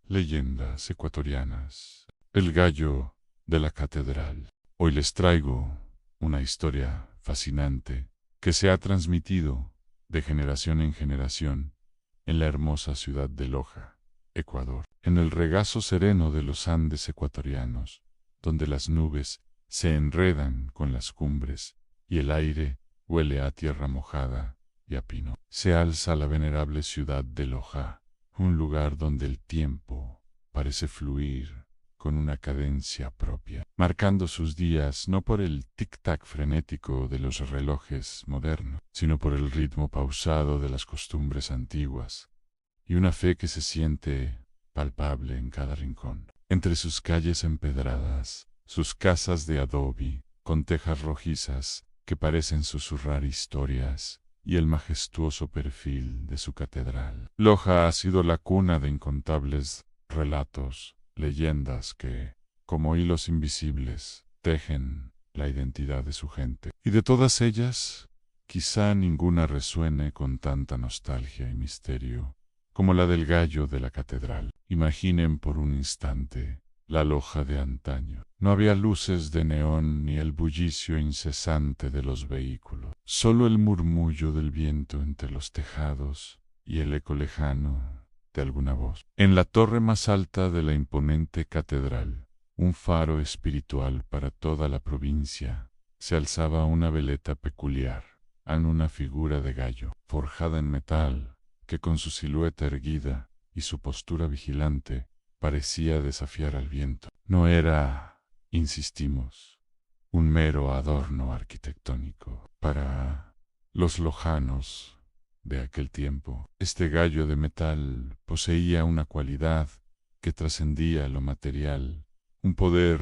Leyendas ecuatorianas. El gallo de la catedral. Hoy les traigo una historia fascinante que se ha transmitido de generación en generación en la hermosa ciudad de Loja, Ecuador, en el regazo sereno de los Andes ecuatorianos, donde las nubes se enredan con las cumbres y el aire huele a tierra mojada y a pino. Se alza la venerable ciudad de Loja, un lugar donde el tiempo parece fluir con una cadencia propia, marcando sus días no por el tic-tac frenético de los relojes modernos, sino por el ritmo pausado de las costumbres antiguas y una fe que se siente palpable en cada rincón. Entre sus calles empedradas, sus casas de adobe, con tejas rojizas que parecen susurrar historias, y el majestuoso perfil de su catedral. Loja ha sido la cuna de incontables relatos, leyendas que, como hilos invisibles, tejen la identidad de su gente. Y de todas ellas, quizá ninguna resuene con tanta nostalgia y misterio como la del gallo de la catedral. Imaginen por un instante la Loja de antaño. No había luces de neón ni el bullicio incesante de los vehículos, solo el murmullo del viento entre los tejados y el eco lejano de alguna voz. En la torre más alta de la imponente catedral, un faro espiritual para toda la provincia, se alzaba una veleta peculiar, en una figura de gallo, forjada en metal, que con su silueta erguida y su postura vigilante parecía desafiar al viento. No era, insistimos, un mero adorno arquitectónico. Para los lojanos de aquel tiempo, este gallo de metal poseía una cualidad que trascendía lo material, un poder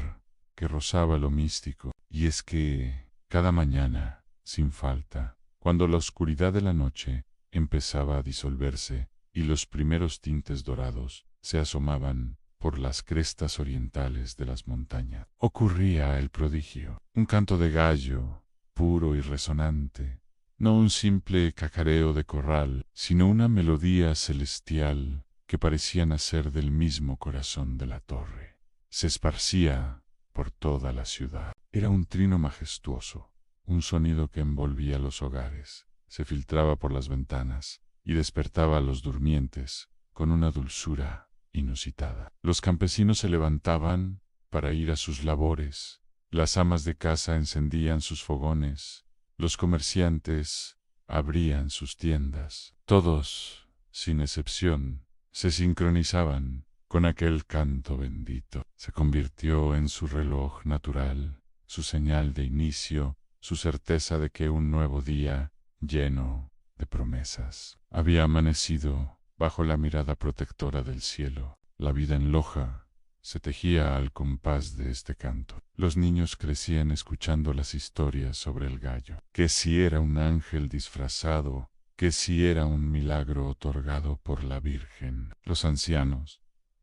que rozaba lo místico, y es que cada mañana, sin falta, cuando la oscuridad de la noche empezaba a disolverse y los primeros tintes dorados se asomaban por las crestas orientales de las montañas, ocurría el prodigio. Un canto de gallo, puro y resonante, no un simple cacareo de corral, sino una melodía celestial que parecía nacer del mismo corazón de la torre. Se esparcía por toda la ciudad. Era un trino majestuoso, un sonido que envolvía los hogares, se filtraba por las ventanas y despertaba a los durmientes con una dulzura inusitada. Los campesinos se levantaban para ir a sus labores, las amas de casa encendían sus fogones, los comerciantes abrían sus tiendas. Todos, sin excepción, se sincronizaban con aquel canto bendito. Se convirtió en su reloj natural, su señal de inicio, su certeza de que un nuevo día, lleno de promesas, había amanecido bajo la mirada protectora del cielo. La vida en Loja se tejía al compás de este canto. Los niños crecían escuchando las historias sobre el gallo, que si era un ángel disfrazado, que si era un milagro otorgado por la Virgen. Los ancianos,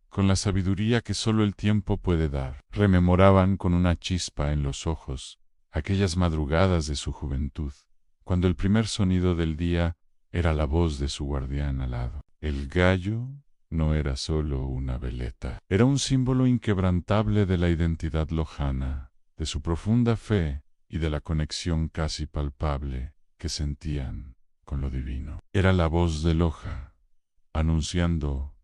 con la sabiduría que solo el tiempo puede dar, rememoraban con una chispa en los ojos aquellas madrugadas de su juventud, cuando el primer sonido del día era la voz de su guardián alado. El gallo no era solo una veleta, era un símbolo inquebrantable de la identidad lojana, de su profunda fe y de la conexión casi palpable que sentían con lo divino. Era la voz de Loja, anunciando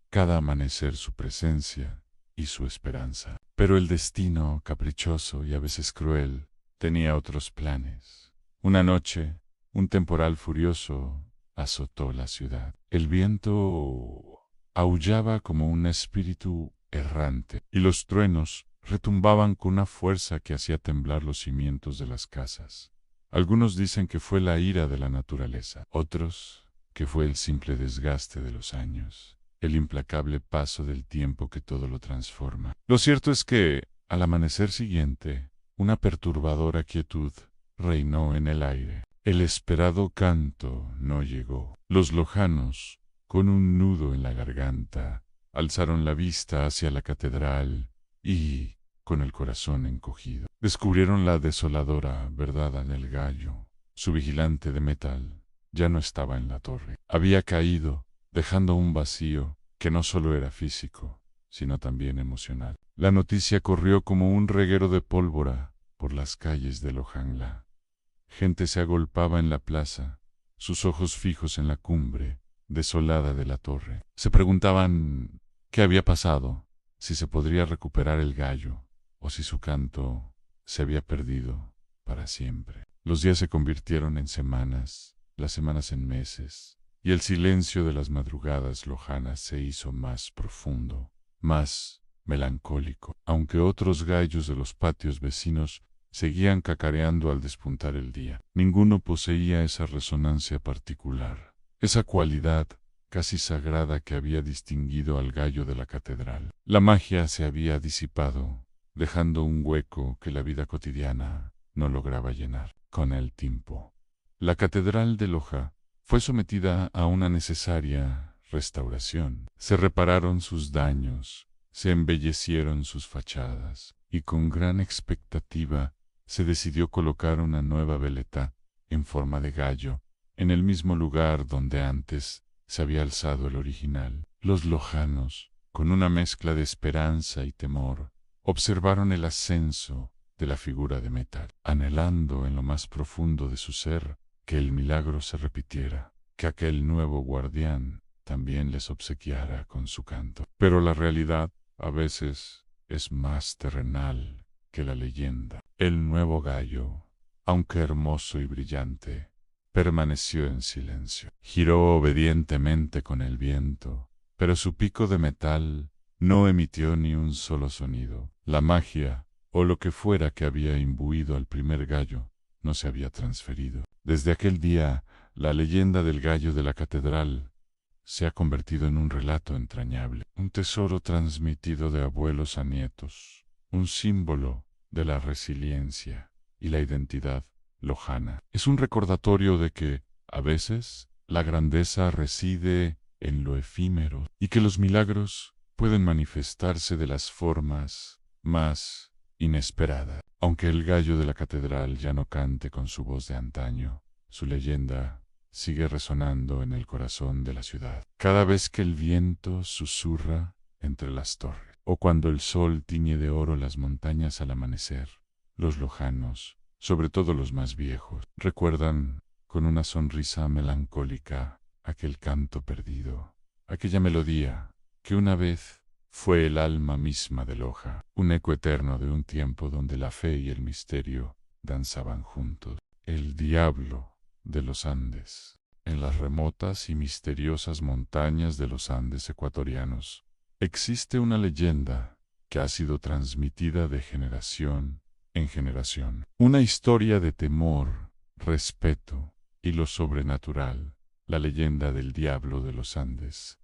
cada amanecer su presencia y su esperanza. Pero el destino, caprichoso y a veces cruel, tenía otros planes. Una noche, un temporal furioso azotó la ciudad. El viento aullaba como un espíritu errante, y los truenos retumbaban con una fuerza que hacía temblar los cimientos de las casas. Algunos dicen que fue la ira de la naturaleza, otros que fue el simple desgaste de los años, el implacable paso del tiempo que todo lo transforma. Lo cierto es que, al amanecer siguiente, una perturbadora quietud reinó en el aire. El esperado canto no llegó. Los lojanos, con un nudo en la garganta, alzaron la vista hacia la catedral y, con el corazón encogido, descubrieron la desoladora verdad del gallo. Su vigilante de metal ya no estaba en la torre. Había caído, dejando un vacío que no solo era físico, sino también emocional. La noticia corrió como un reguero de pólvora por las calles de Lojanla. Gente se agolpaba en la plaza, sus ojos fijos en la cumbre desolada de la torre. Se preguntaban qué había pasado, si se podría recuperar el gallo, o si su canto se había perdido para siempre. Los días se convirtieron en semanas, las semanas en meses, y el silencio de las madrugadas lojanas se hizo más profundo, más melancólico, aunque otros gallos de los patios vecinos seguían cacareando al despuntar el día. Ninguno poseía esa resonancia particular, esa cualidad casi sagrada que había distinguido al gallo de la catedral. La magia se había disipado, dejando un hueco que la vida cotidiana no lograba llenar. Con el tiempo, la catedral de Loja fue sometida a una necesaria restauración. Se repararon sus daños, se embellecieron sus fachadas, y con gran expectativa se decidió colocar una nueva veleta en forma de gallo en el mismo lugar donde antes se había alzado el original. Los lojanos, con una mezcla de esperanza y temor, observaron el ascenso de la figura de metal, anhelando en lo más profundo de su ser que el milagro se repitiera, que aquel nuevo guardián también les obsequiara con su canto. Pero la realidad a veces es más terrenal que la leyenda. El nuevo gallo, aunque hermoso y brillante, permaneció en silencio. Giró obedientemente con el viento, pero su pico de metal no emitió ni un solo sonido. La magia, o lo que fuera que había imbuido al primer gallo, no se había transferido. Desde aquel día, la leyenda del gallo de la catedral se ha convertido en un relato entrañable, un tesoro transmitido de abuelos a nietos, un símbolo de la resiliencia y la identidad lojana. Es un recordatorio de que, a veces, la grandeza reside en lo efímero y que los milagros pueden manifestarse de las formas más inesperadas. Aunque el gallo de la catedral ya no cante con su voz de antaño, su leyenda sigue resonando en el corazón de la ciudad. Cada vez que el viento susurra entre las torres, o cuando el sol tiñe de oro las montañas al amanecer, los lojanos, sobre todo los más viejos, recuerdan con una sonrisa melancólica aquel canto perdido, aquella melodía que una vez fue el alma misma de Loja, un eco eterno de un tiempo donde la fe y el misterio danzaban juntos. El diablo de los Andes. En las remotas y misteriosas montañas de los Andes ecuatorianos existe una leyenda que ha sido transmitida de generación en generación. Una historia de temor, respeto y lo sobrenatural. La leyenda del diablo de los Andes.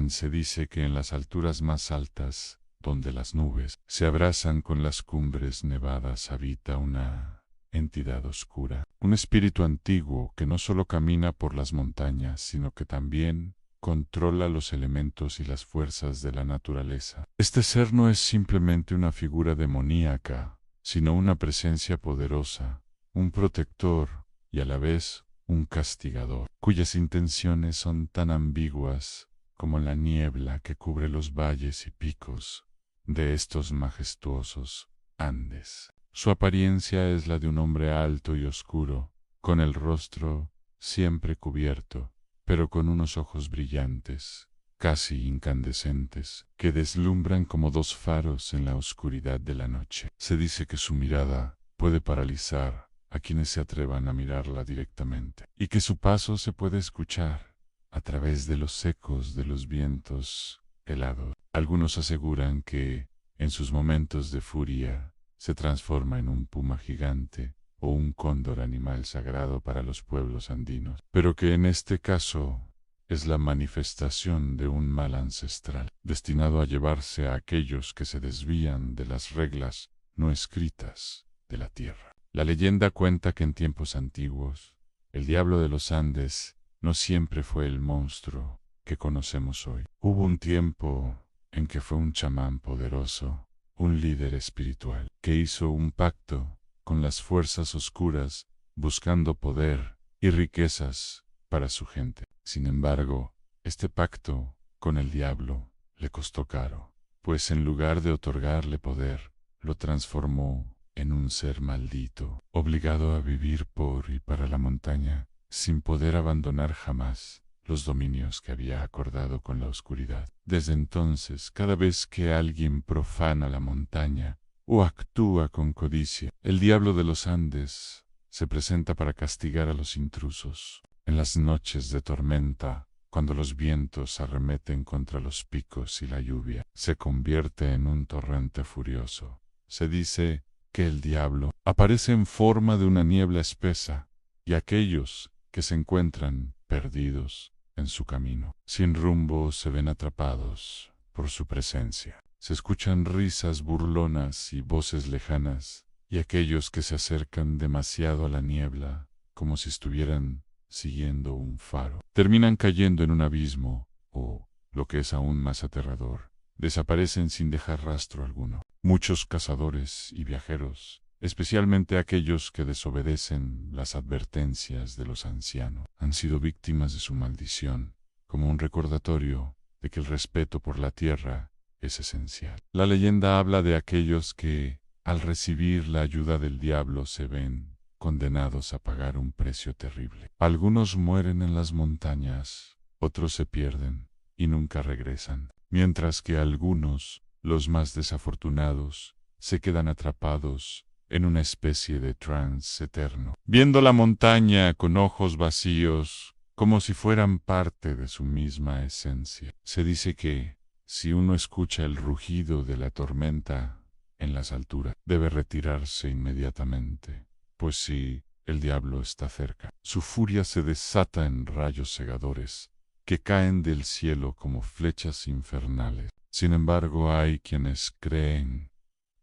Se dice que en las alturas más altas, donde las nubes se abrazan con las cumbres nevadas, habita una entidad oscura, un espíritu antiguo que no solo camina por las montañas, sino que también controla los elementos y las fuerzas de la naturaleza. Este ser no es simplemente una figura demoníaca, sino una presencia poderosa, un protector y a la vez un castigador, cuyas intenciones son tan ambiguas como la niebla que cubre los valles y picos de estos majestuosos Andes. Su apariencia es la de un hombre alto y oscuro, con el rostro siempre cubierto, pero con unos ojos brillantes, casi incandescentes, que deslumbran como dos faros en la oscuridad de la noche. Se dice que su mirada puede paralizar a quienes se atrevan a mirarla directamente, y que su paso se puede escuchar a través de los ecos de los vientos helados. Algunos aseguran que, en sus momentos de furia, se transforma en un puma gigante o un cóndor, animal sagrado para los pueblos andinos, pero que en este caso es la manifestación de un mal ancestral, destinado a llevarse a aquellos que se desvían de las reglas no escritas de la tierra. La leyenda cuenta que en tiempos antiguos, el diablo de los Andes no siempre fue el monstruo que conocemos hoy. Hubo un tiempo en que fue un chamán poderoso, un líder espiritual, que hizo un pacto con las fuerzas oscuras buscando poder y riquezas para su gente. Sin embargo, este pacto con el diablo le costó caro, pues en lugar de otorgarle poder, lo transformó en un ser maldito, obligado a vivir por y para la montaña, sin poder abandonar jamás los dominios que había acordado con la oscuridad. Desde entonces, cada vez que alguien profana la montaña o actúa con codicia, el diablo de los Andes se presenta para castigar a los intrusos. En las noches de tormenta, cuando los vientos arremeten contra los picos y la lluvia se convierte en un torrente furioso, se dice que el diablo aparece en forma de una niebla espesa, y aquellos que se encuentran perdidos en su camino, sin rumbo, se ven atrapados por su presencia. Se escuchan risas burlonas y voces lejanas, y aquellos que se acercan demasiado a la niebla, como si estuvieran siguiendo un faro, terminan cayendo en un abismo, o, lo que es aún más aterrador, desaparecen sin dejar rastro alguno. Muchos cazadores y viajeros, especialmente aquellos que desobedecen las advertencias de los ancianos, han sido víctimas de su maldición, como un recordatorio de que el respeto por la tierra es esencial. La leyenda habla de aquellos que, al recibir la ayuda del diablo, se ven condenados a pagar un precio terrible. Algunos mueren en las montañas, otros se pierden y nunca regresan, mientras que algunos, los más desafortunados, se quedan atrapados en una especie de trance eterno, viendo la montaña con ojos vacíos, como si fueran parte de su misma esencia. Se dice que, si uno escucha el rugido de la tormenta en las alturas, debe retirarse inmediatamente, pues si el diablo está cerca, su furia se desata en rayos cegadores que caen del cielo como flechas infernales. Sin embargo, hay quienes creen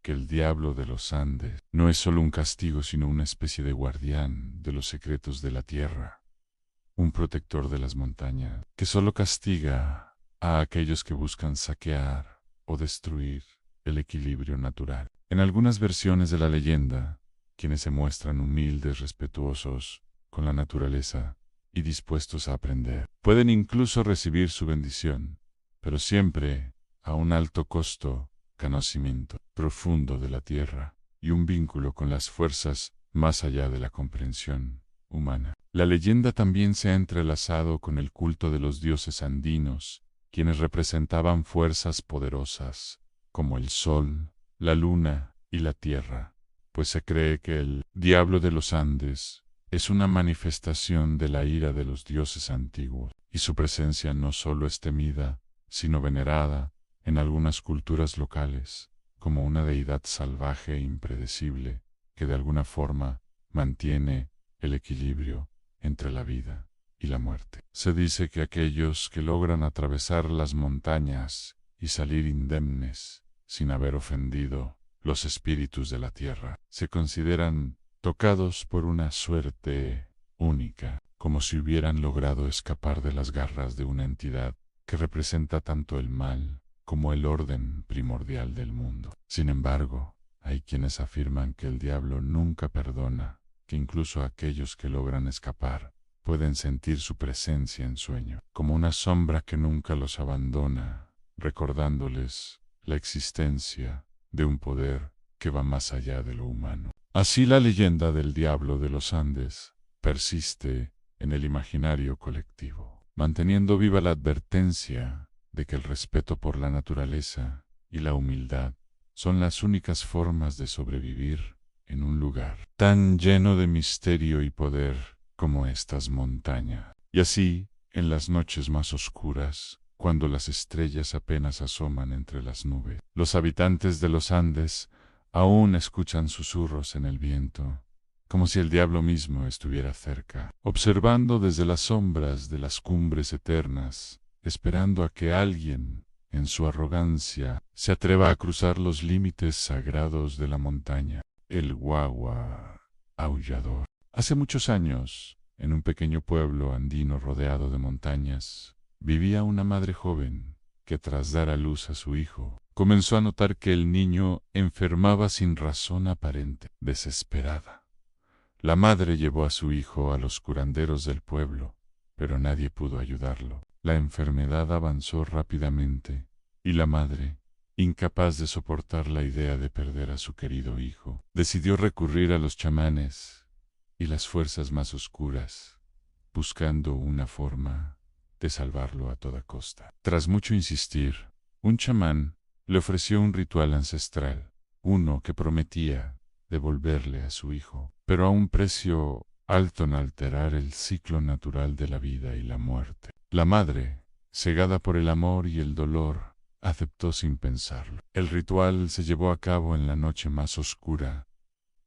que el diablo de los Andes no es solo un castigo, sino una especie de guardián de los secretos de la tierra, un protector de las montañas, que solo castiga a aquellos que buscan saquear o destruir el equilibrio natural. En algunas versiones de la leyenda, quienes se muestran humildes, respetuosos con la naturaleza y dispuestos a aprender, pueden incluso recibir su bendición, pero siempre a un alto costo: conocimiento profundo de la tierra y un vínculo con las fuerzas más allá de la comprensión humana. La leyenda también se ha entrelazado con el culto de los dioses andinos, quienes representaban fuerzas poderosas, como el sol, la luna y la tierra, pues se cree que el diablo de los Andes es una manifestación de la ira de los dioses antiguos, y su presencia no solo es temida, sino venerada en algunas culturas locales, como una deidad salvaje e impredecible, que de alguna forma mantiene el equilibrio entre la vida y la muerte. Se dice que aquellos que logran atravesar las montañas y salir indemnes, sin haber ofendido los espíritus de la tierra, se consideran tocados por una suerte única, como si hubieran logrado escapar de las garras de una entidad que representa tanto el mal como el orden primordial del mundo. Sin embargo, hay quienes afirman que el diablo nunca perdona, que incluso aquellos que logran escapar pueden sentir su presencia en sueño, como una sombra que nunca los abandona, recordándoles la existencia de un poder que va más allá de lo humano. Así, la leyenda del diablo de los Andes persiste en el imaginario colectivo, manteniendo viva la advertencia de que el respeto por la naturaleza y la humildad son las únicas formas de sobrevivir en un lugar tan lleno de misterio y poder como estas montañas. Y así, en las noches más oscuras, cuando las estrellas apenas asoman entre las nubes, los habitantes de los Andes aún escuchan susurros en el viento, como si el diablo mismo estuviera cerca, observando desde las sombras de las cumbres eternas, esperando a que alguien, en su arrogancia, se atreva a cruzar los límites sagrados de la montaña. El guagua aullador. Hace muchos años, en un pequeño pueblo andino rodeado de montañas, vivía una madre joven que, tras dar a luz a su hijo, comenzó a notar que el niño enfermaba sin razón aparente. Desesperada, la madre llevó a su hijo a los curanderos del pueblo, pero nadie pudo ayudarlo. La enfermedad avanzó rápidamente Y la madre, incapaz de soportar la idea de perder a su querido hijo, decidió recurrir a los chamanes y las fuerzas más oscuras, buscando una forma de salvarlo a toda costa. Tras mucho insistir, un chamán le ofreció un ritual ancestral, uno que prometía devolverle a su hijo, pero a un precio alto en alterar el ciclo natural de la vida y la muerte. La madre, cegada por el amor y el dolor, aceptó sin pensarlo. El ritual se llevó a cabo en la noche más oscura,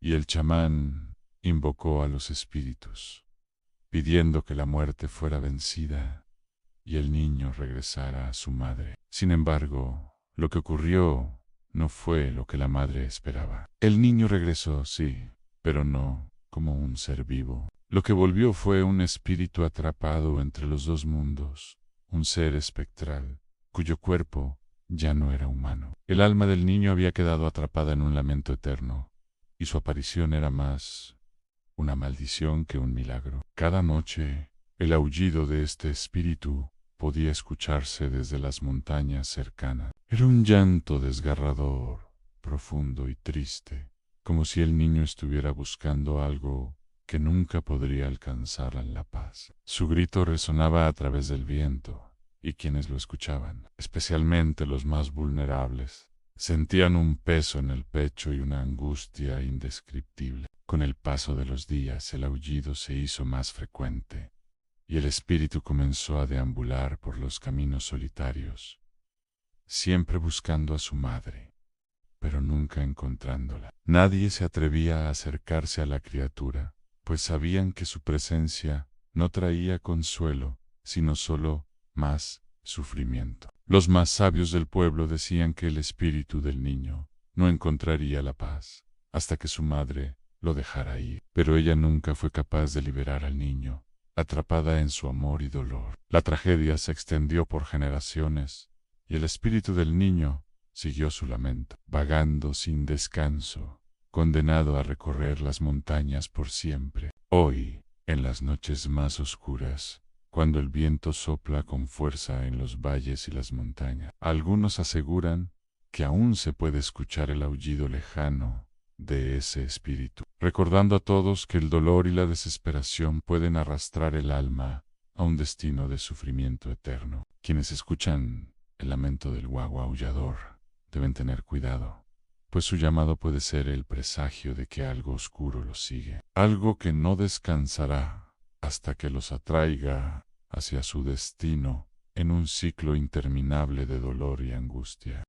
y el chamán invocó a los espíritus, pidiendo que la muerte fuera vencida y el niño regresara a su madre. Sin embargo, lo que ocurrió no fue lo que la madre esperaba. El niño regresó, sí, pero no como un ser vivo. Lo que volvió fue un espíritu atrapado entre los dos mundos, un ser espectral, cuyo cuerpo ya no era humano. El alma del niño había quedado atrapada en un lamento eterno, y su aparición era más una maldición que un milagro. Cada noche, el aullido de este espíritu podía escucharse desde las montañas cercanas. Era un llanto desgarrador, profundo y triste, como si el niño estuviera buscando algo que nunca podría alcanzar en la paz. Su grito resonaba a través del viento, y quienes lo escuchaban, especialmente los más vulnerables, sentían un peso en el pecho y una angustia indescriptible. Con el paso de los días el aullido se hizo más frecuente, y el espíritu comenzó a deambular por los caminos solitarios, siempre buscando a su madre, pero nunca encontrándola. Nadie se atrevía a acercarse a la criatura, pues sabían que su presencia no traía consuelo, sino solo más sufrimiento. Los más sabios del pueblo decían que el espíritu del niño no encontraría la paz hasta que su madre lo dejara ir, pero ella nunca fue capaz de liberar al niño, atrapada en su amor y dolor. La tragedia se extendió por generaciones, y el espíritu del niño siguió su lamento, vagando sin descanso, condenado a recorrer las montañas por siempre. Hoy, en las noches más oscuras, cuando el viento sopla con fuerza en los valles y las montañas, algunos aseguran que aún se puede escuchar el aullido lejano de ese espíritu, recordando a todos que el dolor y la desesperación pueden arrastrar el alma a un destino de sufrimiento eterno. Quienes escuchan el lamento del guagua aullador deben tener cuidado, pues su llamado puede ser el presagio de que algo oscuro los sigue, algo que no descansará hasta que los atraiga hacia su destino en un ciclo interminable de dolor y angustia.